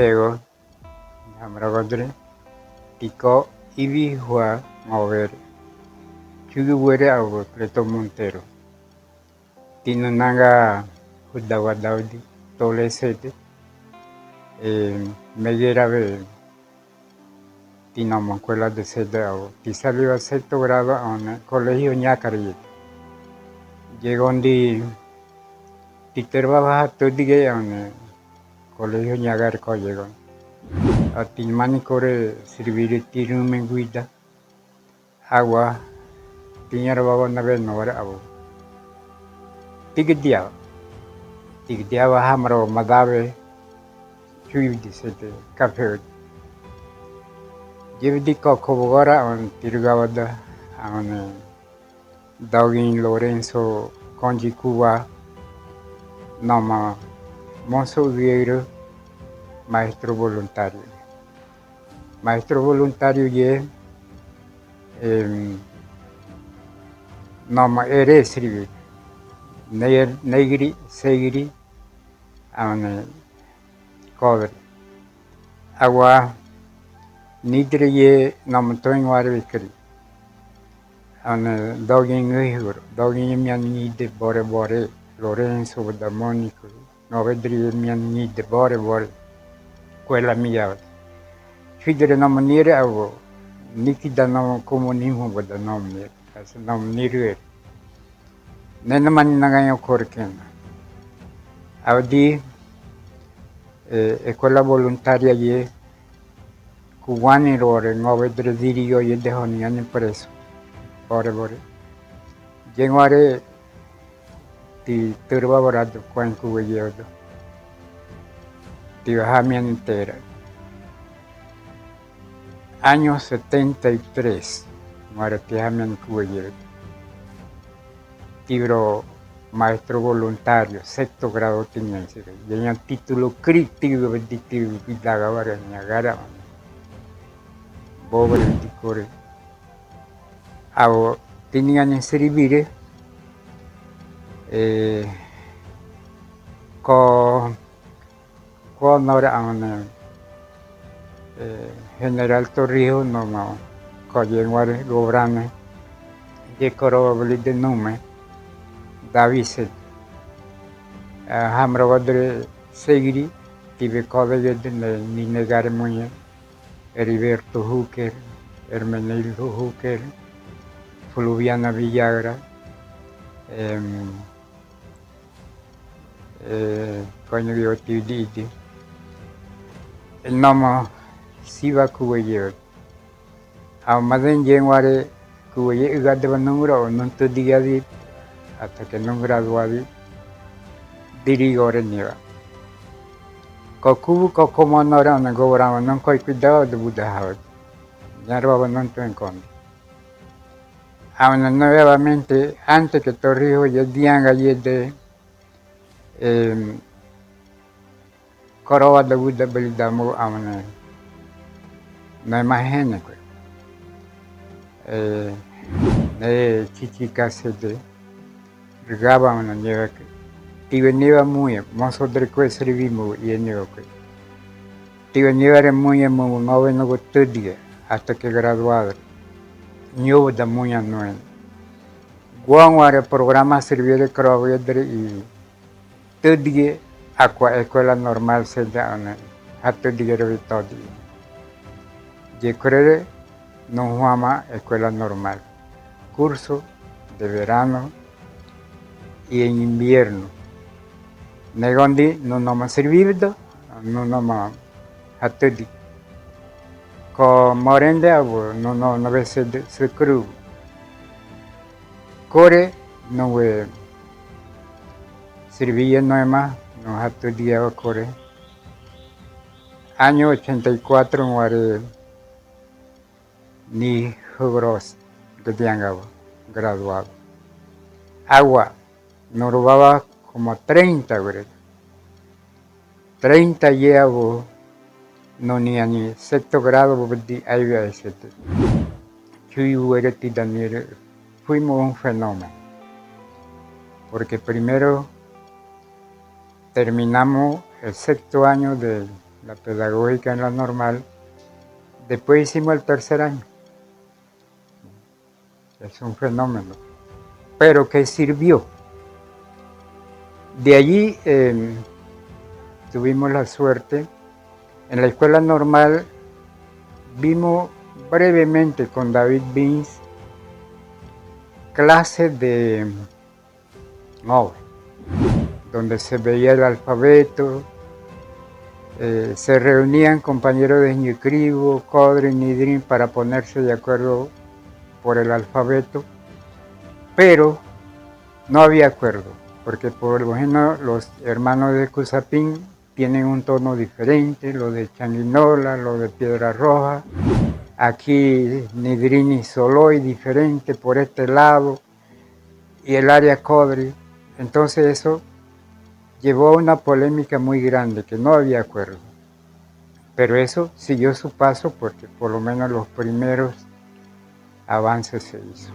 Tego, Hamragodre, Tico Ibihua, Mover, Chuguere Ago, Preto Montero, Tinanaga, Hudawadaudi, Tole Sete, Megera Tinamo, Escuela de Sedao, y salió a sexto grado a un colegio ñacari. Llegó un día, Titerba todo día a un colegio ñagarco llegó. A Tilmani Core servir tirumen guida, agua, tiñar baba na vez no era abu. Tigdia hamro madave, chui disete, café. Jevdi Cocobora on Tirgavada, on Dogin Lorenzo Conji Cuba, Noma Monso Vieiro, maestro voluntario. Maestro voluntario ye, Noma Eresri, Negri, Segri, on Cover. Agua Nidre ye Nom Toing Warvikri. On Dogin Uhur, Dogin Mian de Bore, Lorenzo da Monico, Novedri Mian de Bore, quella mia. Fidere non maniere avevo, Niki da non comunismo da non mi, se non mi rier. Nella manina io correndo. Audi e quella volontaria ye, cubani loro, nuove drediri io ye de honiani preso. Bore. Jenguare ti turbavorado quan cuveyodo. Ti hamian entera. Año 73, Maratiamen Cuello, Tibro maestro voluntario, sexto grado tenía, tenía título crítico de Vidagavara, Niagara, Bobre de Core. Ahora tenían en servir con ahora General Torrijos no coglienguare govrane de corobli de nume Daviset hamragodre segri tibe college de ni negare muye Heriberto Hooker, Hermenegildo Hooker, Fluviana Villagra, coño dio tididi. El nome Siva Cuello. A Maden Jenguare Cuello gadeva numero non te diga di hasta que non graduavi dirigore niva. Cocubu como no era una gobrama non coi cuidado de Buddha. Ya roba non te encontro. Aún nuevamente antes que Torrijos ya dianga de Coroba de Buddha belidamo aún no imagino que ne chichicas de regaba una nieve que veniva muy mozo de que servimos y en nieve que veniva muy noveno día hasta que graduado nieve da muy anuel guanguare programa servir de crovedre y todo aqua escuela normal se da una hasta día de todo yo creo no llama escuela normal, curso de verano y en invierno. Negondi no me servido, no me atudi. Con morende no veces se cru. Core no ve servilla no más, no atudi a core. Año 84 muere ni Jugros que tenga graduado. Agua, no robaba como 30, güey. 30 llevo, no ni sexto grado, ahí voy a decir. Fuimos un fenómeno. Porque primero terminamos el sexto año de la pedagógica en la normal. Después hicimos el tercer año. Es un fenómeno. Pero que sirvió. De allí tuvimos la suerte. En la escuela normal vimos brevemente con David Beans clases de Moore, donde se veía el alfabeto, se reunían compañeros de Ñucribo, Codri, Nidrin para ponerse de acuerdo por el alfabeto, pero no había acuerdo, porque por lo menos los hermanos de Cusapín tienen un tono diferente, los de Changuinola, los de Piedra Roja, aquí Nidrin y Soloy diferente por este lado, y el área Codri. Entonces eso llevó a una polémica muy grande, que no había acuerdo. Pero eso siguió su paso porque por lo menos los primeros avances se hizo.